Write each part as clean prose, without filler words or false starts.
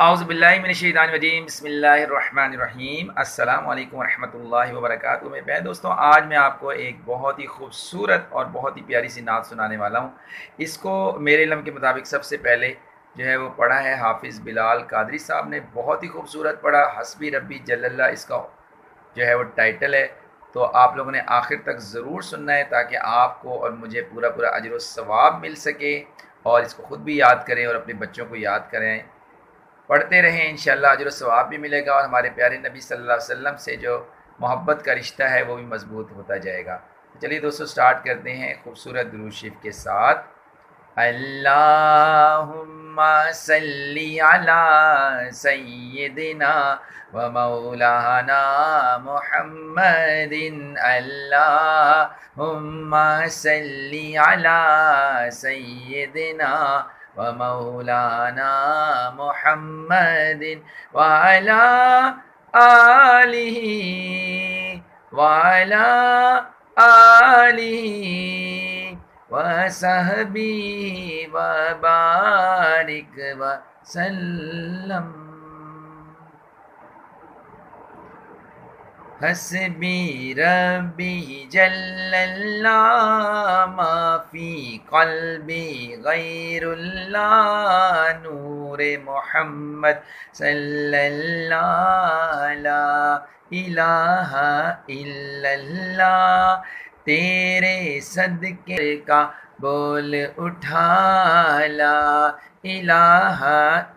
اعوذ باللہ من الشیطان الرجیم، بسم اللہ الرحمن الرحیم۔ السلام علیکم ورحمۃ اللہ وبرکاتہ۔ میرے پیارے دوستوں، آج میں آپ کو ایک بہت ہی خوبصورت اور بہت ہی پیاری سی نعت سنانے والا ہوں۔ اس کو میرے علم کے مطابق سب سے پہلے جو ہے وہ پڑھا ہے حافظ بلال قادری صاحب نے، بہت ہی خوبصورت پڑھا۔ حسبی ربی جل اللہ اس کا جو ہے وہ ٹائٹل ہے، تو آپ لوگوں نے آخر تک ضرور سننا ہے تاکہ آپ کو اور مجھے پورا اجر و ثواب مل سکے، اور اس کو خود بھی یاد کریں اور اپنے بچوں کو یاد کریں، پڑھتے رہیں، انشاءاللہ اجر و ثواب بھی ملے گا، اور ہمارے پیارے نبی صلی اللہ علیہ وسلم سے جو محبت کا رشتہ ہے وہ بھی مضبوط ہوتا جائے گا۔ چلیے دوستو سٹارٹ کرتے ہیں خوبصورت درود شریف کے ساتھ۔ اللہم صلی علی سیدنا و مولانا محمد، اللہم صلی علی سیدنا و مولانا محمد وعلی آلہ وعلی آلہ وصحبہ وبارک وسلم۔ حسبی ربی جل اللہ ما فی قلبی غیر اللہ، نور محمد صلی اللہ لا الہ الا اللہ، تیرے صدقے کا بول اٹھا لا الہ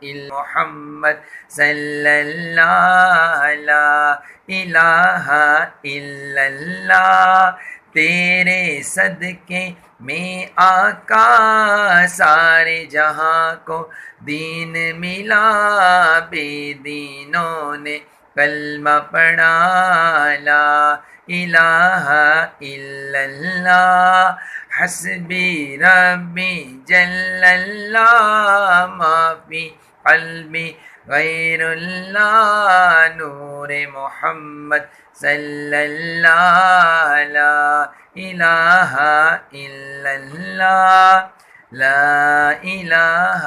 الا محمد صلی اللہ لا الہ الا اللہ، تیرے صدقے میں آقا سارے جہاں کو دین ملا، بے دینوں نے کلمہ پڑھا لا الہ الا اللہ۔ حسبی ربی جل اللہ ما فی قلبی غیر اللہ، نور محمد صلی اللہ لا الہ الا اللہ، لا الہ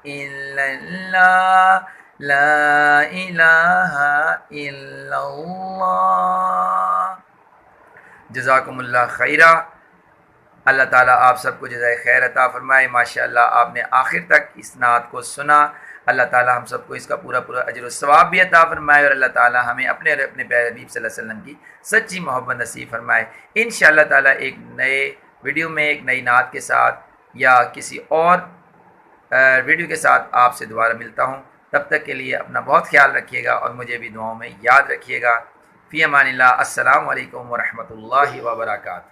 الا اللہ، لا الہ الا اللہ۔ جزاکم اللہ خیرہ۔ اللہ تعالیٰ آپ سب کو جزائے خیر عطا فرمائے۔ ماشاءاللہ آپ نے آخر تک اس نعت کو سنا، اللہ تعالیٰ ہم سب کو اس کا پورا اجر و ثواب بھی عطا فرمائے، اور اللہ تعالیٰ ہمیں اپنے پیارے حبیب صلی اللہ علیہ وسلم کی سچی محبت نصیب فرمائے۔ انشاءاللہ تعالیٰ ایک نئے ویڈیو میں ایک نئی نعت کے ساتھ یا کسی اور ویڈیو کے ساتھ آپ سے دوبارہ ملتا ہوں۔ تب تک کے لیے اپنا بہت خیال رکھیے گا اور مجھے بھی دعاؤں میں یاد رکھیے گا۔ فی امان اللہ۔ السلام علیکم ورحمۃ اللہ وبرکاتہ۔